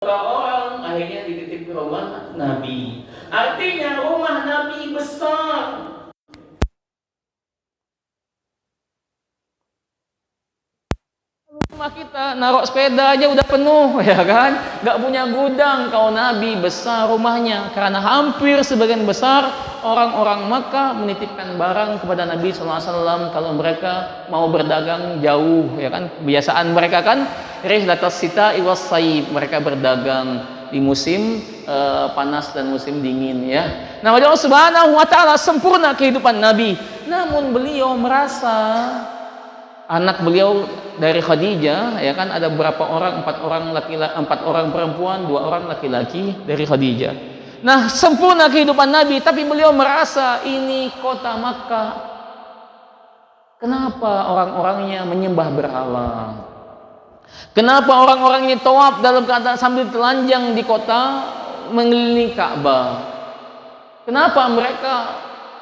orang akhirnya dititip ke rumah Nabi. Artinya rumah Nabi besar. Rumah kita naruh sepeda aja udah penuh, ya kan? Gak punya gudang. Kalau Nabi besar rumahnya, karena hampir sebagian besar orang-orang Makkah menitipkan barang kepada Nabi SAW kalau mereka mau berdagang jauh, ya kan? Kebiasaan mereka kan rihlatas sita'i was sayib, mereka berdagang di musim panas dan musim dingin, ya. Nah, Allah Subhanahu wa taala sempurna kehidupan Nabi. Namun beliau merasa anak beliau dari Khadijah, ya kan, ada berapa orang, 4 orang perempuan, 2 orang laki-laki dari Khadijah. Nah, sempurna kehidupan Nabi, tapi beliau merasa ini kota Makkah. Kenapa orang-orangnya menyembah berhala? Kenapa orang-orangnya tawaf dalam keadaan sambil telanjang di kota mengelilingi Ka'bah? Kenapa mereka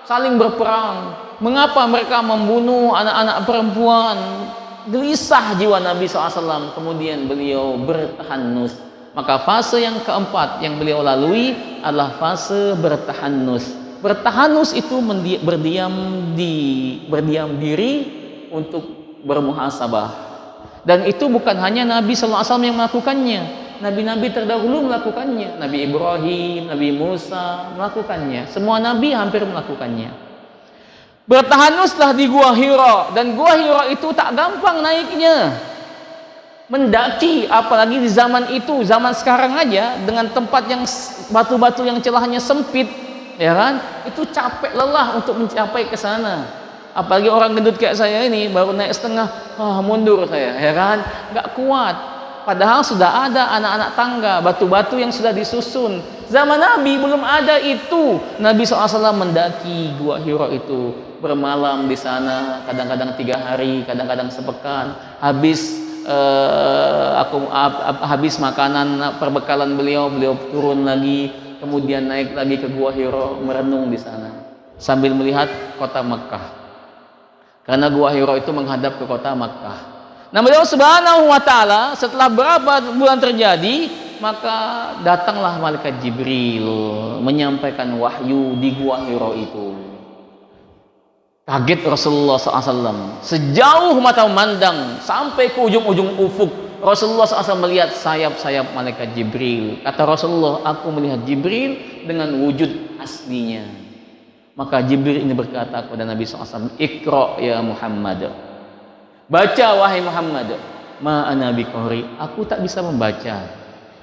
saling berperang? Mengapa mereka membunuh anak-anak perempuan? Gelisah jiwa Nabi SAW. Kemudian beliau bertahanus. Maka fase yang keempat yang beliau lalui adalah fase bertahanus. Bertahanus itu berdiam diri untuk bermuhasabah. Dan itu bukan hanya Nabi SAW yang melakukannya. Nabi-nabi terdahulu melakukannya. Nabi Ibrahim, Nabi Musa melakukannya. Semua nabi hampir melakukannya. Bertahanuslah di Gua Hira, dan Gua Hira itu tak gampang naiknya. Mendaki, apalagi di zaman itu, zaman sekarang aja dengan tempat yang batu-batu yang celahnya sempit, ya kan? Itu capek lelah untuk mencapai ke sana. Apalagi orang gendut kayak saya ini baru naik setengah, mundur saya, ya kan? Gak kuat. Padahal sudah ada anak-anak tangga, batu-batu yang sudah disusun. Zaman Nabi belum ada itu. Nabi SAW mendaki Gua Hira itu, bermalam di sana, kadang-kadang 3 hari, kadang-kadang sepekan. Habis makanan perbekalan beliau turun lagi, kemudian naik lagi ke Gua Hira, merenung di sana sambil melihat kota Makkah. Karena Gua Hira itu menghadap ke kota Makkah. Nah, beliau Subhanahu wa taala setelah berapa bulan terjadi, maka datanglah malaikat Jibril menyampaikan wahyu di Gua Hira itu. Kaget Rasulullah SAW. Sejauh mata memandang sampai ke ujung-ujung ufuk, Rasulullah SAW melihat sayap-sayap malaikat Jibril. Kata Rasulullah, aku melihat Jibril dengan wujud aslinya. Maka Jibril ini berkata kepada Nabi SAW, Iqra ya Muhammad. Baca wahai Muhammad. Ma ana biqari, aku tak bisa membaca.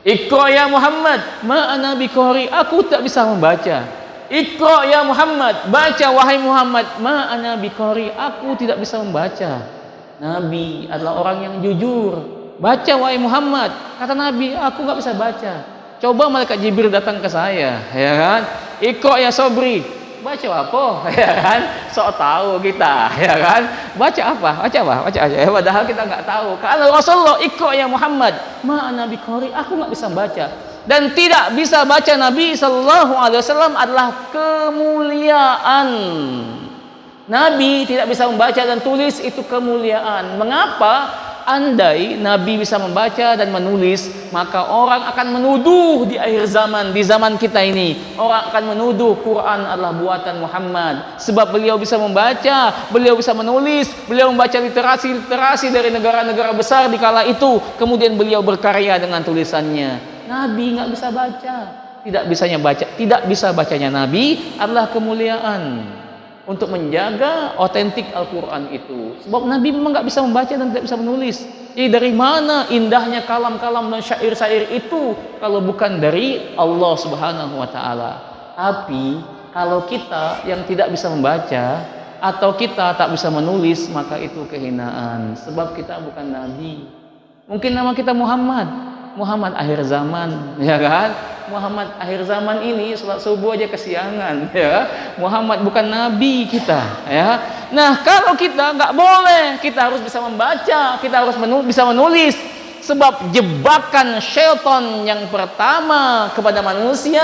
Iqra ya Muhammad. Ma ana biqari, aku tak bisa membaca. Iqra ya Muhammad, baca wahai Muhammad. Ma ana biqari, aku tidak bisa membaca. Nabi adalah orang yang jujur. Baca wahai Muhammad. Kata Nabi, aku enggak bisa baca. Coba malaikat Jibril datang ke saya, ya kan? Iqra ya Sobri. Baca apa? Ya kan? Sok tahu kita, ya kan? Baca apa? Baca aja. Padahal kita enggak tahu. Kalau Rasulullah, Iqra ya Muhammad. Ma ana biqari, aku enggak bisa baca. Dan tidak bisa baca Nabi sallallahu alaihi wasallam adalah kemuliaan. Nabi tidak bisa membaca dan tulis, itu kemuliaan. Mengapa? Andai Nabi bisa membaca dan menulis, maka orang akan menuduh di akhir zaman, di zaman kita ini, orang akan menuduh Quran adalah buatan Muhammad. Sebab beliau bisa membaca, beliau bisa menulis, beliau membaca literasi dari negara-negara besar di kala itu, kemudian beliau berkarya dengan tulisannya. Nabi nggak bisa baca. Tidak bisa bacanya Nabi adalah kemuliaan untuk menjaga otentik Al-Quran itu. Sebab Nabi memang nggak bisa membaca dan tidak bisa menulis. Jadi dari mana indahnya kalam-kalam dan syair-syair itu kalau bukan dari Allah Subhanahu wa taala. Tapi kalau kita yang tidak bisa membaca atau kita tak bisa menulis, maka itu kehinaan. Sebab kita bukan Nabi. Mungkin nama kita Muhammad akhir zaman, ya kan? Muhammad akhir zaman ini sholat subuh aja kesiangan, ya. Muhammad bukan nabi kita, ya. Nah, kalau kita nggak boleh, kita harus bisa membaca, kita harus bisa menulis. Sebab jebakan syaitan yang pertama kepada manusia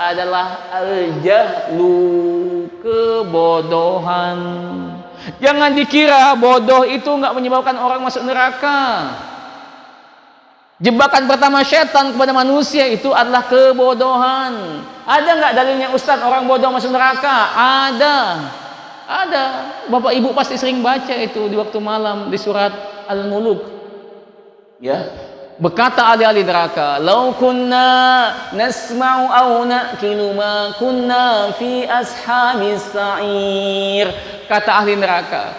adalah al-jahlu, kebodohan. Jangan dikira bodoh itu nggak menyebabkan orang masuk neraka. Jebakan pertama syaitan kepada manusia itu adalah kebodohan. Ada nggak dalilnya Ustadz orang bodoh masuk neraka? Ada. Ada. Bapak Ibu pasti sering baca itu di waktu malam di surat Al-Muluk. Ya. Berkata ahli-ahli neraka, "Lau kunna nasma'u aw na'kilu ma kunna fi ashabis sa'ir." Kata ahli neraka,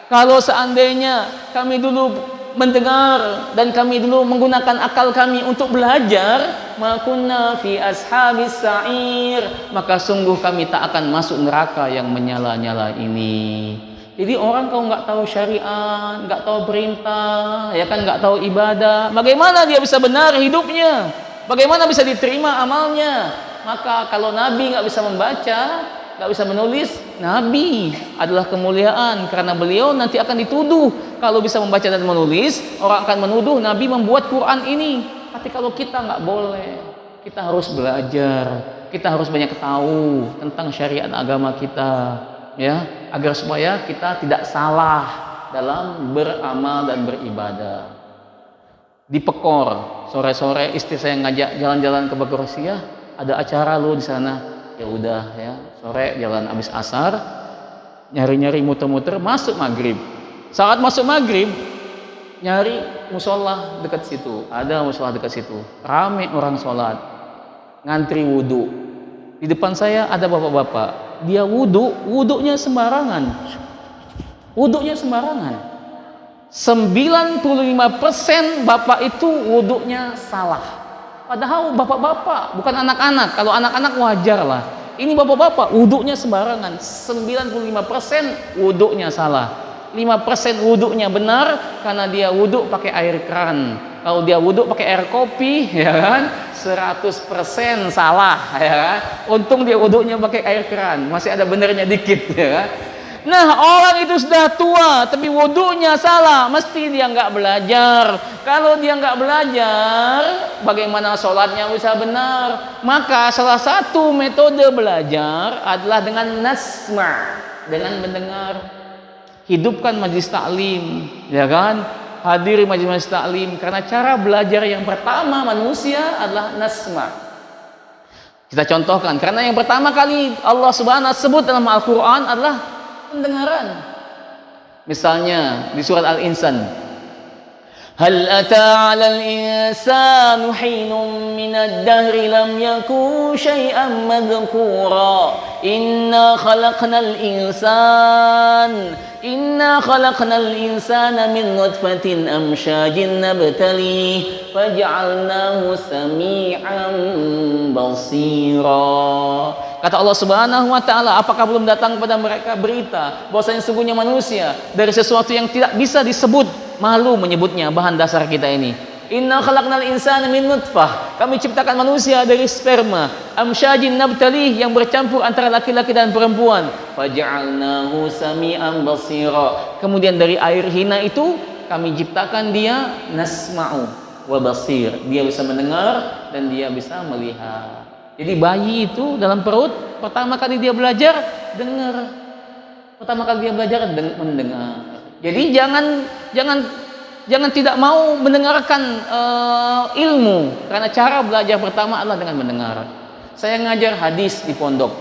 kalau seandainya kami dulu mendengar dan kami dulu menggunakan akal kami untuk belajar, ma kunna fi ashabis sa'ir, maka sungguh kami tak akan masuk neraka yang menyala-nyala ini. Jadi orang kalau nggak tahu syariat, nggak tahu perintah, ya kan, nggak tahu ibadah, bagaimana dia bisa benar hidupnya? Bagaimana bisa diterima amalnya? Maka kalau Nabi nggak bisa membaca, nggak bisa menulis, Nabi adalah kemuliaan karena beliau nanti akan dituduh. Kalau bisa membaca dan menulis, orang akan menuduh Nabi membuat Quran ini. Tapi kalau kita nggak boleh, kita harus belajar, kita harus banyak tahu tentang syariat agama kita. Ya, agar supaya kita tidak salah dalam beramal dan beribadah. Di Pekor, sore-sore istri saya ngajak jalan-jalan ke Bagorsia, ada acara lu di sana. Ya udah ya, sore jalan habis asar, nyari-nyari muter-muter masuk maghrib. Saat masuk maghrib, nyari musola dekat situ. Ada musola dekat situ. Rame orang sholat, ngantri wudhu. Di depan saya ada bapak-bapak. Dia wudhunya sembarangan. Wudhunya sembarangan. 95% bapak itu wudhunya salah. Padahal bapak-bapak, bukan anak-anak. Kalau anak-anak wajar lah. Ini bapak-bapak wudhunya sembarangan. 95% wudhunya salah. 5% wudhunya benar karena dia wudhu pakai air keran. Kalau dia wudhu pakai air kopi, ya kan, 100% salah, ya kan. Untung dia wudhunya pakai air keran, masih ada benernya dikit, ya kan. Nah, orang itu sudah tua tapi wudhunya salah, mesti dia nggak belajar. Kalau dia nggak belajar, bagaimana sholatnya bisa benar? Maka salah satu metode belajar adalah dengan nasma', dengan mendengar. Hidupkan majlis taklim, ya kan? Hadiri majlis taklim, karena cara belajar yang pertama manusia adalah nasma'. Kita contohkan, karena yang pertama kali Allah Subhanahu wa ta'ala sebut dalam Al-Qur'an adalah pendengaran. Misalnya di surat Al-Insan, hal ata 'alal insani hinun minad dahri lam yakun syai'an madhkura inna khalaqnal insana min nutfatin amsyajin nabtalih faj'alnahu sami'an basira. Kata Allah Subhanahu wa ta'ala, apakah belum datang kepada mereka berita bahwasanya sesungguhnya manusia dari sesuatu yang tidak bisa disebut, malu menyebutnya, bahan dasar kita ini. Inna khalaqnal insana min nutfah, kami ciptakan manusia dari sperma, amsyajin nabtalih, yang bercampur antara laki-laki dan perempuan, faj'alnahu sami'an basira, kemudian dari air hina itu kami ciptakan dia nasma'u wa basir, dia bisa mendengar dan dia bisa melihat. Jadi bayi itu dalam perut pertama kali dia belajar dengar, pertama kali dia belajar mendengar. Jadi jangan tidak mau mendengarkan ilmu, karena cara belajar pertama adalah dengan mendengar. Saya ngajar hadis di pondok.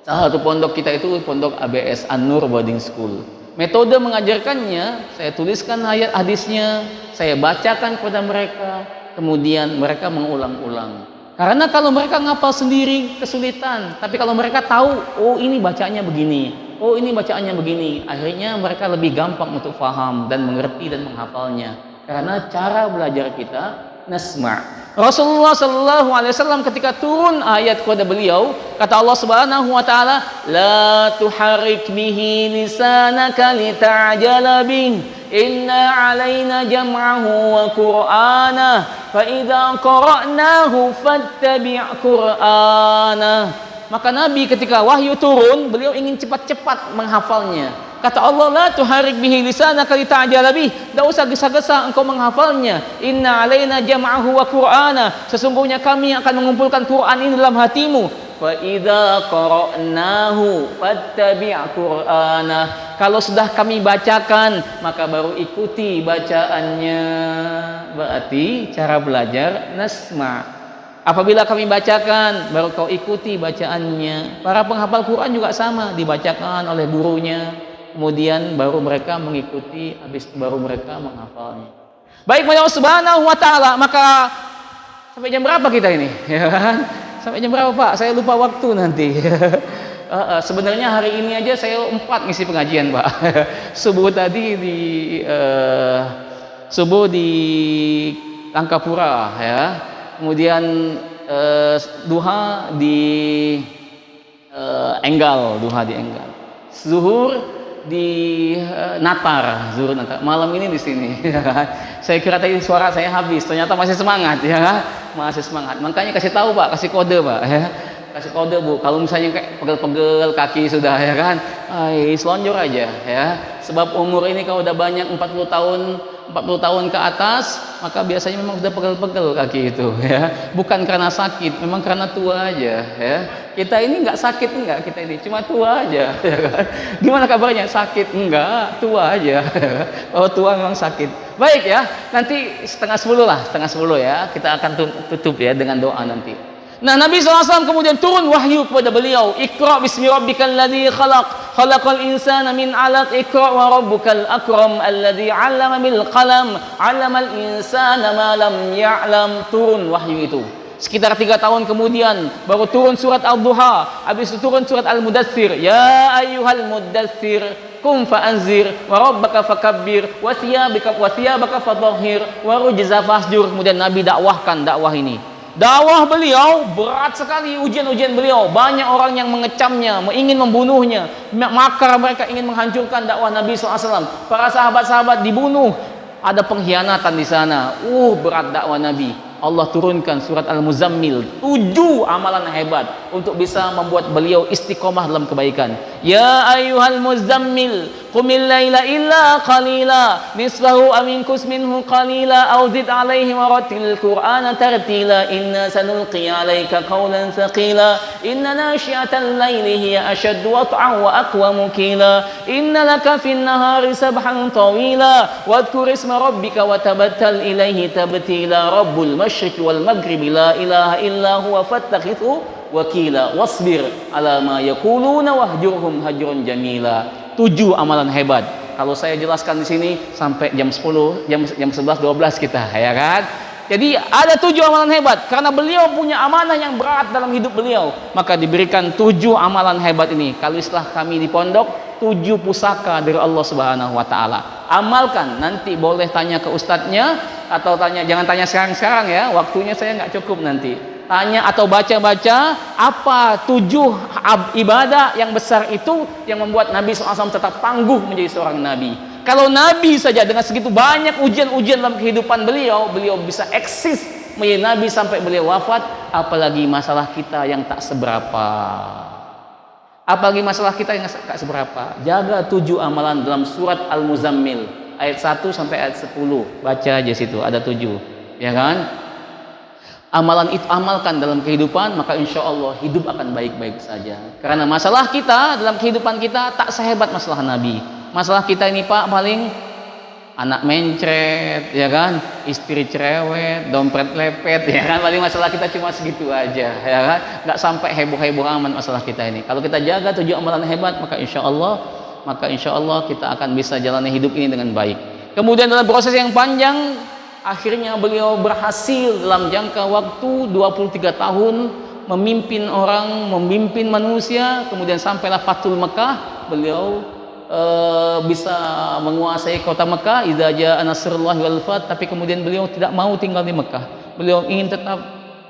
Salah satu pondok kita itu pondok ABS, An-Nur Boarding School. Metode mengajarkannya, saya tuliskan ayat hadisnya, saya bacakan kepada mereka, kemudian mereka mengulang-ulang. Karena kalau mereka ngapal sendiri kesulitan, tapi kalau mereka tahu, oh ini bacaannya begini, oh ini bacaannya begini, akhirnya mereka lebih gampang untuk paham dan mengerti dan menghafalnya. Karena cara belajar kita nasma'. Rasulullah sallallahu alaihi wasallam ketika turun ayat kepada beliau, kata Allah Subhanahu wa ta'ala, la tuharrik bihi lisanaka lita'jala bih, inna alaina jam'ahu wa qur'anah, fa idza qara'nahu fattabi' qur'anah. Maka Nabi ketika wahyu turun, beliau ingin cepat-cepat menghafalnya. Kata Allah, la tuharrik bihi lisanaka lita'jala bih, tidak usah gesa-gesa engkau menghafalnya. Inna alaina jam'ahu wa qur'ana, sesungguhnya kami akan mengumpulkan Quran ini dalam hatimu. fa idza qara'nahu fattabi' qur'ana. Kalau sudah kami bacakan, maka baru ikuti bacaannya. Berarti cara belajar nasma'. Apabila kami bacakan, baru kau ikuti bacaannya. Para penghafal Quran juga sama, dibacakan oleh gurunya, kemudian baru mereka mengikuti, habis itu baru mereka menghafalnya. Baik, Allah Subhanahu wa taala, maka sampai jam berapa kita ini? Ya kan? Sampai jam berapa, Pak? Saya lupa waktu nanti. Sebenarnya hari ini aja saya 4 ngisi pengajian, Pak. Subuh tadi di subuh di Langkapura ya. Kemudian duha di Enggal, Zuhur di Natar, malam ini di sini. Saya kira tadi suara saya habis, ternyata masih semangat ya, masih semangat. Makanya kasih tahu Pak, kasih kode Pak ya, kasih kode Bu. Kalau misalnya kayak pegel-pegel kaki sudah ya kan, selonjor aja ya. Sebab umur ini kalau udah banyak 40 tahun ke atas, maka biasanya memang sudah pegel-pegel kaki itu ya. Bukan karena sakit, memang karena tua aja ya. Kita ini nggak sakit, enggak, kita ini cuma tua aja ya kan? Gimana kabarnya? Sakit? Enggak, tua aja ya. Kalau tua memang sakit. Baik ya, nanti setengah 10 ya, kita akan tutup ya dengan doa nanti. Nah, Nabi SAW kemudian turun wahyu kepada beliau, Iqra bismi rabbikal ladzi khalaq, khalaqal insana min 'alaq, Iqra wa rabbukal akram alladzi 'allama bil qalam, 'allamal insana ma lam ya'lam. Turun wahyu itu. Sekitar 3 tahun kemudian baru turun surat Al-Duha, habis itu turun surat Al-Mudaththir, ya ayyuhal mudaththir qum fa'anzir wa rabbaka fakabbir wa thiyabaka fatahhir wa rujza fahjur. Kemudian Nabi dakwahkan dakwah ini. Dakwah beliau berat sekali, ujian-ujian beliau. Banyak orang yang mengecamnya, ingin membunuhnya. Makar mereka ingin menghancurkan dakwah Nabi SAW. Para sahabat-sahabat dibunuh. Ada pengkhianatan di sana. Berat dakwah Nabi. Allah turunkan surat Al-Muzammil, 7 amalan hebat untuk bisa membuat beliau istiqomah dalam kebaikan. Ya ayyuhal muzammil qumil laila illa qalila nisfahu aw inqus minhu qalila aw zid alaihi wa rattil qur'ana tartila inna sanulqi alayka qawlan thaqila inna nashi'atal laili hiya ashaddu wat'an wa aqwamu qila inna laka fin nahari sabhan tawila wadhkur isma rabbika wa tabattal ilaihi tabtila rabbul masyriqi wal maghribi la ilaha illa huwa fattakhidhu wakila wasbir ala ma yaquluna wahjurhum hajrun jamila. 7 amalan hebat. Kalau saya jelaskan di sini sampai jam 10, jam 11, 12 kita ya kan. Jadi ada 7 amalan hebat karena beliau punya amanah yang berat dalam hidup beliau, maka diberikan 7 amalan hebat ini. Kalau istilah kami di pondok, 7 pusaka dari Allah Subhanahu wa taala. Amalkan, nanti boleh tanya ke ustadznya atau jangan tanya sekarang ya, waktunya saya nggak cukup nanti. Tanya atau baca-baca apa 7 ibadah yang besar itu yang membuat Nabi SAW tetap tangguh menjadi seorang Nabi. Kalau Nabi saja dengan segitu banyak ujian-ujian dalam kehidupan beliau bisa eksis menjadi Nabi sampai beliau wafat, apalagi masalah kita yang tak seberapa. Apalagi masalah kita yang tak seberapa. Jaga 7 amalan dalam surat Al-Muzammil ayat 1 sampai ayat 10. Baca aja situ, ada 7. Ya kan? Amalan itu amalkan dalam kehidupan, maka insya Allah hidup akan baik-baik saja. Karena masalah kita dalam kehidupan kita tak sehebat masalah Nabi. Masalah kita ini Pak paling anak mencret, ya kan, istri cerewet, dompet lepet, ya kan. Paling masalah kita cuma segitu aja, ya kan. Nggak sampai heboh-heboh aman masalah kita ini. Kalau kita jaga 7 amalan hebat, maka insya Allah kita akan bisa jalani hidup ini dengan baik. Kemudian dalam proses yang panjang, akhirnya beliau berhasil dalam jangka waktu 23 tahun memimpin orang, memimpin manusia, kemudian sampailah Fathul Mekah. Beliau bisa menguasai kota Mekah, idza jaa nasrullahi wal fath, tapi kemudian beliau tidak mau tinggal di Mekah. Beliau ingin tetap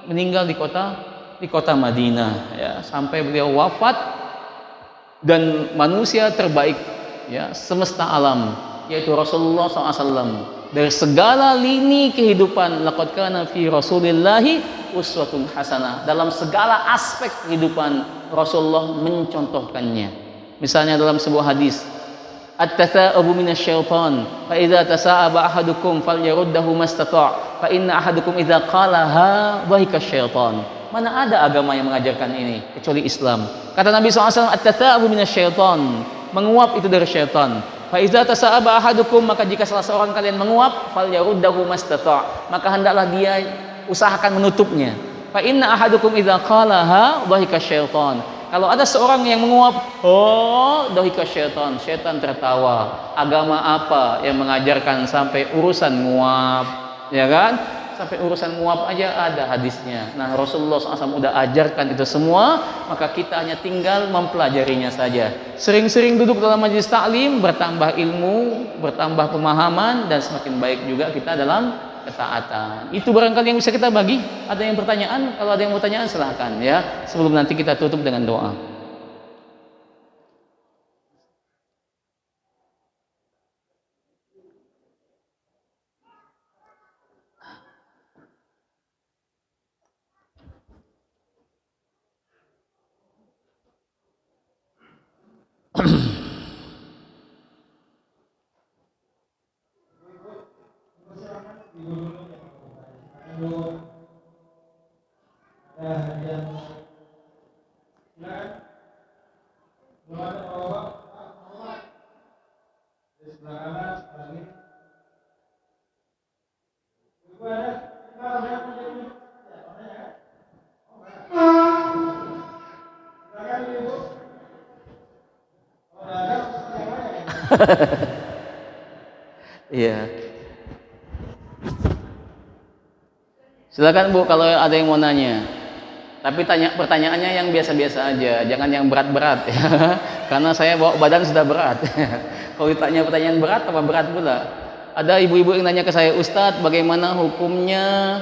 meninggal di kota Madinah ya, sampai beliau wafat. Dan manusia terbaik ya semesta alam yaitu Rasulullah SAW. Dari segala lini kehidupan, laqad kana fi Rasulillahi uswatun hasanah. Dalam segala aspek kehidupan Rasulullah mencontohkannya. Misalnya dalam sebuah hadis, at-tatha'ubu minasyaitan, fa idza tasa'aba ahadukum falyaruddahu mastata', fa inna ahadukum idza qalaha dhahika syaitan. Mana ada agama yang mengajarkan ini kecuali Islam. Kata Nabi SAW, at-tatha'abu minasyaiton, menguap itu dari syaitan. Fa iza tasa'aba ahadukum, maka jika salah seorang kalian menguap, falyaruddahu mastata', maka hendaklah dia usahakan menutupnya. Fa inna ahadukum idza qalaha dhahika syaitan. Kalau ada seorang yang menguap, oh, dhahika syaitan, syaitan tertawa. Agama apa yang mengajarkan sampai urusan nguap, ya kan? Sampai urusan nguap aja ada hadisnya. Nah, Rasulullah SAW udah ajarkan itu semua, maka kita hanya tinggal mempelajarinya saja. Sering-sering duduk dalam majelis taklim, bertambah ilmu, bertambah pemahaman, dan semakin baik juga kita dalam ketaatan. Itu barangkali yang bisa kita bagi. Ada yang pertanyaan? Kalau ada yang pertanyaan silahkan ya. Sebelum nanti kita tutup dengan doa. Iya. Silakan Bu kalau ada yang mau nanya. Tapi pertanyaannya yang biasa-biasa aja, jangan yang berat-berat ya. Karena saya bawa badan sudah berat. Kalau ditanya pertanyaan berat, tambah berat pula. Ada ibu-ibu yang nanya ke saya, Ustadz, bagaimana hukumnya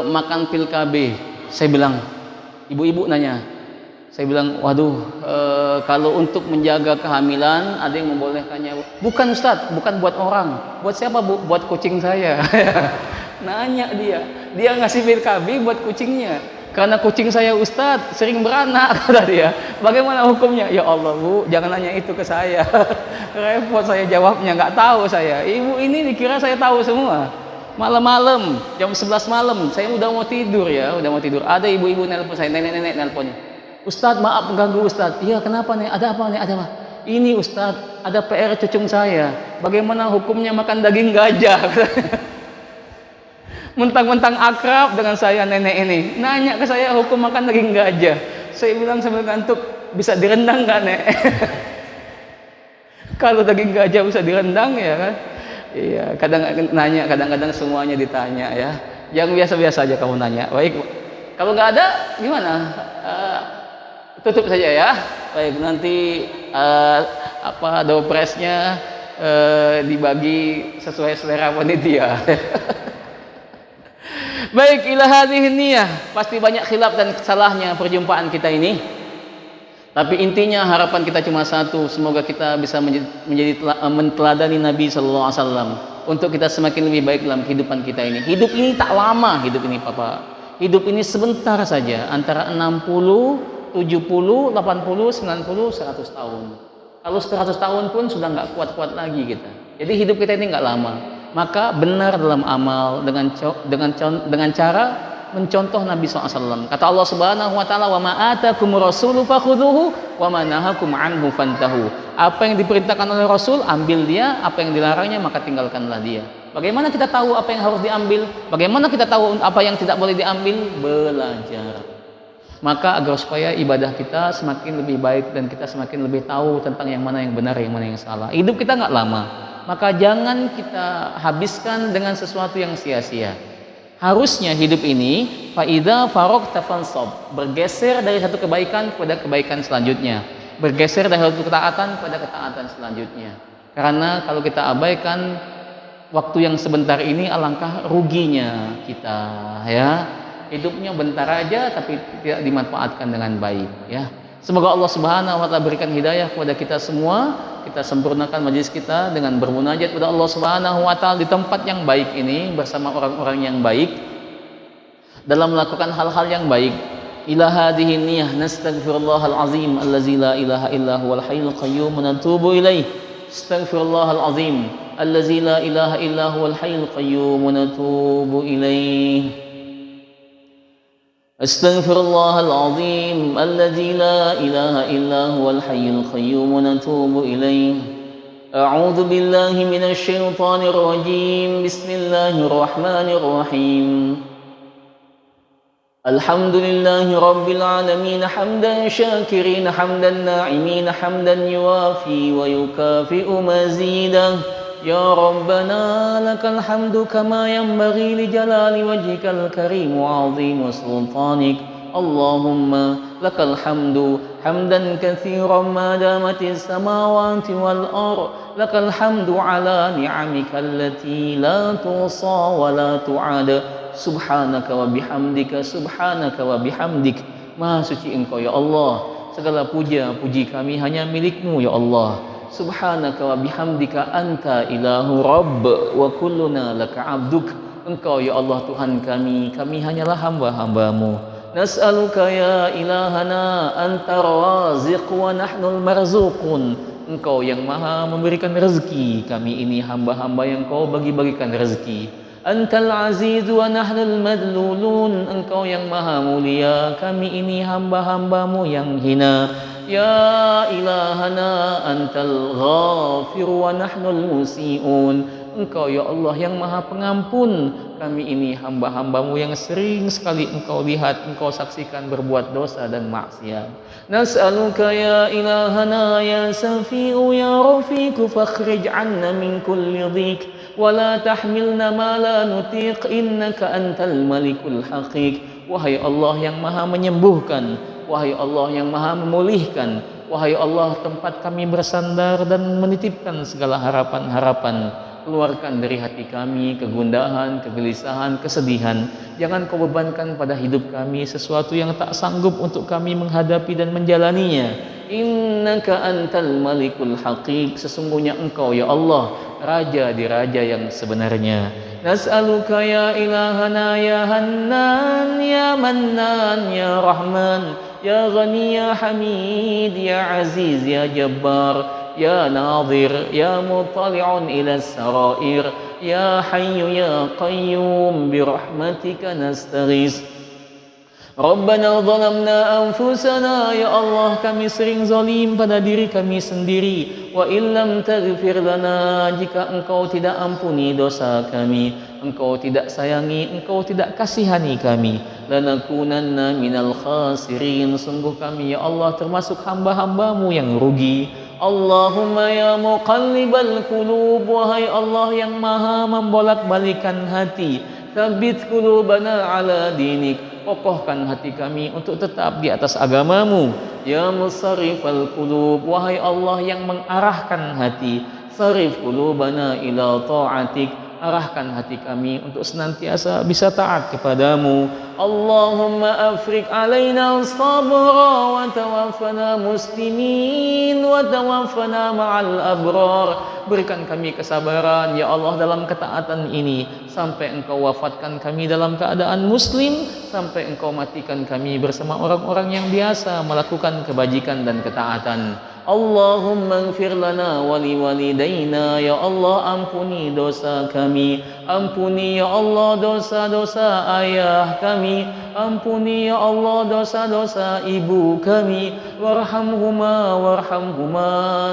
makan pil KB? Saya bilang, ibu-ibu nanya. Saya bilang, waduh, kalau untuk menjaga kehamilan ada yang membolehkannya. Bukan Ustadz, bukan buat orang. Buat siapa Bu? Buat kucing saya. Nanya dia ngasih pil KB buat kucingnya. Karena kucing saya Ustadz sering beranak, kata dia. Bagaimana hukumnya? Ya Allah Bu, jangan nanya itu ke saya. Repot saya jawabnya, nggak tahu saya. Ibu ini dikira saya tahu semua. Malam-malam, jam 11 malam, saya udah mau tidur ya, udah mau tidur. Ada ibu-ibu nelpon saya, nenek-nenek nelponnya. Ustadz maaf mengganggu Ustadz. Iya kenapa nih? Ada apa nih? Ada apa? Ini Ustadz, ada PR cucung saya. Bagaimana hukumnya makan daging gajah? Mentang-mentang akrab dengan saya nenek ini, nanya ke saya hukum makan daging gajah. Saya bilang sambil ngantuk, bisa direndang nggak nek? Kalau daging gajah bisa direndang ya kan? Iya, kadang-kadang semuanya ditanya ya. Yang biasa-biasa aja kamu nanya. Baik, kalau nggak ada gimana? Tutup saja ya. Baik, nanti dopresnya dibagi sesuai selera panitia. Baik, ila hadhihi niyah. Pasti banyak khilaf dan salahnya perjumpaan kita ini. Tapi intinya harapan kita cuma satu, semoga kita bisa menjadi menteladani Nabi sallallahu alaihi wasallam untuk kita semakin lebih baik dalam kehidupan kita ini. Hidup ini tak lama, hidup ini Papa. Hidup ini sebentar saja, antara 60, 70, 80, 90, 100 tahun. Kalau 100 tahun pun sudah nggak kuat-kuat lagi kita. Jadi hidup kita ini nggak lama. Maka benar dalam amal dengan cara mencontoh Nabi SAW. Kata Allah Subhanahu wa taala, "Wa ma atakumur rasulu fakhudhuhu wa ma nahakum anhu fantahu." Apa yang diperintahkan oleh Rasul, ambil dia, apa yang dilarangnya maka tinggalkanlah dia. Bagaimana kita tahu apa yang harus diambil? Bagaimana kita tahu apa yang tidak boleh diambil? Belajar. Maka agar supaya ibadah kita semakin lebih baik dan kita semakin lebih tahu tentang yang mana yang benar, yang mana yang salah. Hidup kita nggak lama. Maka jangan kita habiskan dengan sesuatu yang sia-sia. Harusnya hidup ini faida farok tafansab, bergeser dari satu kebaikan kepada kebaikan selanjutnya, bergeser dari satu ketaatan kepada ketaatan selanjutnya. Karena kalau kita abaikan waktu yang sebentar ini, alangkah ruginya kita ya. Hidupnya bentar aja tapi tidak dimanfaatkan dengan baik ya. Semoga Allah Subhanahu wa taala berikan hidayah kepada kita semua. Kita sempurnakan majelis kita dengan bermunajat kepada Allah Subhanahu wa taala di tempat yang baik ini bersama orang-orang yang baik dalam melakukan hal-hal yang baik. Ila hadhihi niyyah nastaghfirullahal azim allazi la ilaha illa huwal hayyul qayyum wa natubu ilaih. Astaghfirullahal azim allazi la ilaha illa huwal hayyul qayyum wa natubu ilaih. أستغفر الله العظيم الذي لا إله إلا هو الحي القيوم ونتوب إليه. أعوذ بالله من الشيطان الرجيم. بسم الله الرحمن الرحيم. الحمد لله رب العالمين حمدا شاكرين حمدا ناعمين حمدا يوافي ويكافئ مزيدا. يا ربنا لك الحمد كما ينبغي لجلال وجهك الكريم وعظيم سلطانك. اللهم لك الحمد حمدا كثيرا ما دامت السماوات والأرض. لك الحمد على نعمك التي لا توصى ولا تعد. Subhanaka wa bihamdika, subhanaka wa bihamdik. Maha suci Engkau ya Allah. Segala puja puji kami hanya milik-Mu ya Allah. Subhanaka wa bihamdika anta ilahu rabb wa kulluna laka abduk. Engkau ya Allah Tuhan kami hanyalah hamba-hamba-Mu. Nas'aluka ya ilahana anta raziq wa nahnul marzuqun. Engkau yang maha memberikan rezeki, kami ini hamba-hamba yang Kau bagi-bagikan rezeki. Antal aziz wa nahnul madlulun. Engkau yang maha mulia, kami ini hamba-hamba-Mu yang hina. Ya ilahana antal ghafir wa nahnul musiun. Engkau ya Allah yang maha pengampun, kami ini hamba-hamba-Mu yang sering sekali Engkau lihat, Engkau saksikan berbuat dosa dan maksiat. Nas'aluka ya ilahana ya safi'u ya rafiqu fakhrij 'anna min kulli dhik wa la tahmilna ma la nutiq innaka antal malikul haqiq. Wahai Allah yang maha menyembuhkan, wahai Allah yang maha memulihkan, wahai Allah tempat kami bersandar dan menitipkan segala harapan-harapan. Keluarkan dari hati kami kegundahan, kegelisahan, kesedihan. Jangan Kau bebankan pada hidup kami sesuatu yang tak sanggup untuk kami menghadapi dan menjalaninya. Innaka antal malikul haqiq. Sesungguhnya Engkau ya Allah Raja di Raja yang sebenarnya. Nas'aluka ya ilahana ya Hannan ya Mannan ya Rahman ya Ghani ya Hamid ya Aziz ya Jabbar ya Nadir ya Muttali'un ila sarair ya Hayyu ya Qayyum birahmatika nastaghis. Rabbana zalamna anfusana. Ya Allah, kami sering zalim pada diri kami sendiri. Wa illam taghfir lana, jika Engkau tidak ampuni dosa kami, Engkau tidak sayangi, Engkau tidak kasihani kami, lanakunanna minal khasirin. Sungguh kami ya Allah termasuk hamba-hamba-Mu yang rugi. Allahumma ya muqallibal qulub, wahai Allah yang maha membolak-balikan hati, tsabbit qulubana ala dinik, kokohkan hati kami untuk tetap di atas agama-Mu. Ya musarrifal qulub, wahai Allah yang mengarahkan hati, sarif qulubana ila ta'atik, arahkan hati kami untuk senantiasa bisa taat kepadamu. Allahumma afrik alaina sabra wa tawaffana muslimin wa tawaffana ma'al abrar. Berikan kami kesabaran ya Allah dalam ketaatan ini, sampai Engkau wafatkan kami dalam keadaan muslim, sampai Engkau matikan kami bersama orang-orang yang biasa melakukan kebajikan dan ketaatan. Allahumma ighfir lana wa liwalidayna. Ya Allah, ampuni dosa kami, ampuni ya Allah dosa-dosa ayah kami, ampuni ya Allah dosa-dosa ibu kami, warhamhuma,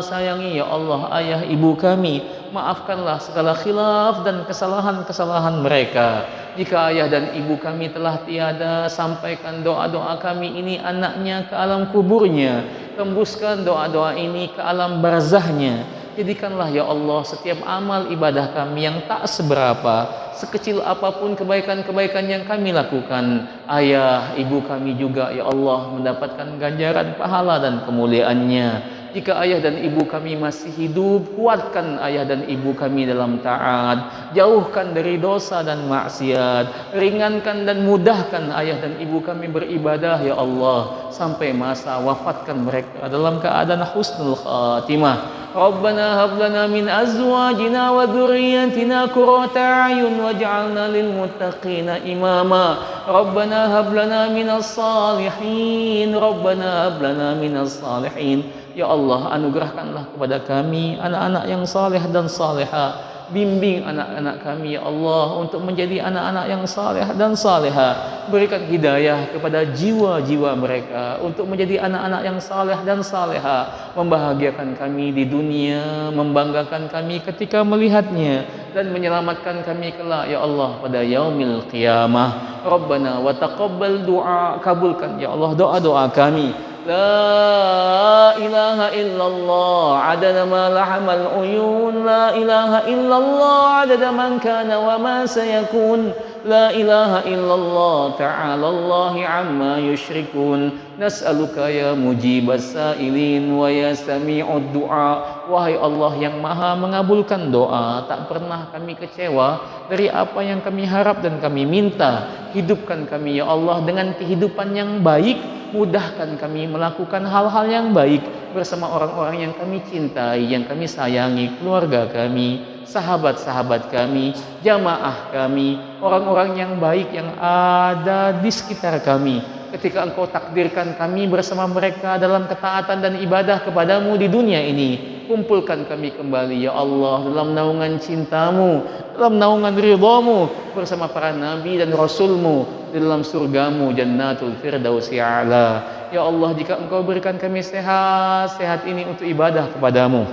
sayangi ya Allah ayah ibu kami, maafkanlah segala khilaf dan kesalahan-kesalahan mereka. Jika ayah dan ibu kami telah tiada, sampaikan doa-doa kami ini anaknya ke alam kuburnya, tembuskan doa-doa ini ke alam barzahnya. Jadikanlah ya Allah setiap amal ibadah kami yang tak seberapa, sekecil apapun kebaikan-kebaikan yang kami lakukan, ayah ibu kami juga ya Allah mendapatkan ganjaran pahala dan kemuliaannya. Jika ayah dan ibu kami masih hidup, kuatkan ayah dan ibu kami dalam taat, jauhkan dari dosa dan maksiat, ringankan dan mudahkan ayah dan ibu kami beribadah ya Allah, sampai masa wafatkan mereka dalam keadaan husnul khatimah. Rabbana hab lana min azwajina wa dhurriyyatina qurrata a'yun waj'alna lil muttaqina imama. Rabbana hab lana minas salihin. Rabbana hab lana minas salihin. Ya Allah, anugerahkanlah kepada kami anak-anak yang saleh dan saleha, Bimbing anak-anak kami ya Allah untuk menjadi anak-anak yang saleh dan saleha. Berikan hidayah kepada jiwa-jiwa mereka untuk menjadi anak-anak yang saleh dan saleha, membahagiakan kami di dunia, membanggakan kami ketika melihatnya, dan menyelamatkan kami kelak ya Allah pada yaumil qiyamah. Rabbana wa taqabbal du'a, kabulkan ya Allah doa-doa kami. La ilaha illallah adada ma lahamal uyun, la ilaha illallah adada man kana wa ma sayakun, la ilaha illallah ta'ala Allahi amma yushrikun. Nas'aluka ya mujibas sa'ilin wa ya sami'ud du'a. Wahai Allah yang maha mengabulkan doa, tak pernah kami kecewa dari apa yang kami harap dan kami minta. Hidupkan kami ya Allah dengan kehidupan yang baik, mudahkan kami melakukan hal-hal yang baik bersama orang-orang yang kami cintai, yang kami sayangi, keluarga kami, sahabat-sahabat kami, jamaah kami, orang-orang yang baik yang ada di sekitar kami. Ketika Engkau takdirkan kami bersama mereka dalam ketaatan dan ibadah kepadamu di dunia ini, kumpulkan kami kembali ya Allah dalam naungan cintamu, dalam naungan ridhamu, bersama para nabi dan rasulmu di dalam surgamu Jannatul Firdausi A'la. Ya Allah, jika Engkau berikan kami sehat ini untuk ibadah kepadamu,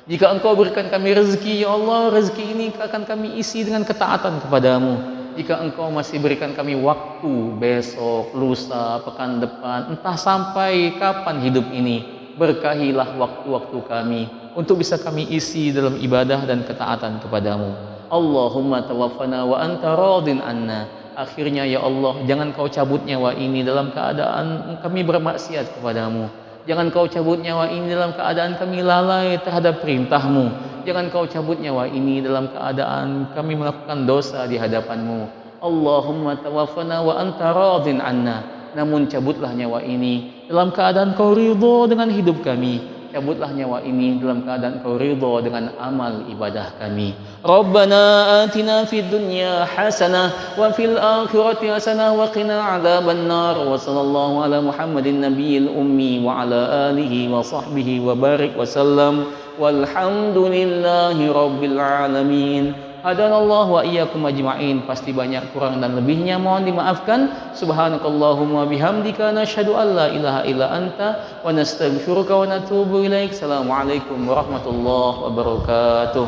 jika Engkau berikan kami rezeki ya Allah, rezeki ini akan kami isi dengan ketaatan kepadamu. Jika Engkau masih berikan kami waktu besok, lusa, pekan depan, entah sampai kapan hidup ini, berkahilah waktu-waktu kami untuk bisa kami isi dalam ibadah dan ketaatan kepadamu. Allahumma tawaffana wa anta radin anna. Akhirnya ya Allah, jangan Kau cabut nyawa ini dalam keadaan kami bermaksiat kepadamu. Jangan Kau cabut nyawa ini dalam keadaan kami lalai terhadap perintah-Mu. Jangan Kau cabut nyawa ini dalam keadaan kami melakukan dosa di hadapan-Mu. Allahumma tawaffana wa anta radin anna. Namun cabutlah nyawa ini dalam keadaan Kau ridho dengan hidup kami. Cabutlah nyawa ini dalam keadaan Kau ridho dengan amal ibadah kami. Rabbana atina fid dunya hasanah wa fil akhirati hasanah wa qina adzaban nar. Wa sallallahu ala Muhammadin nabiyil ummi wa ala alihi wa sahbihi wa barik wa sallam. Walhamdulillahi rabbil alamin. Hadanallahu wa iyyakum ajma'in. Pasti banyak kurang dan lebihnya, mohon dimaafkan. Subhanakallahumma bihamdika nasyhadu an la ilaha illa anta wa nastaghfiruka wa natubu ilaik. Assalamualaikum warahmatullahi wabarakatuh.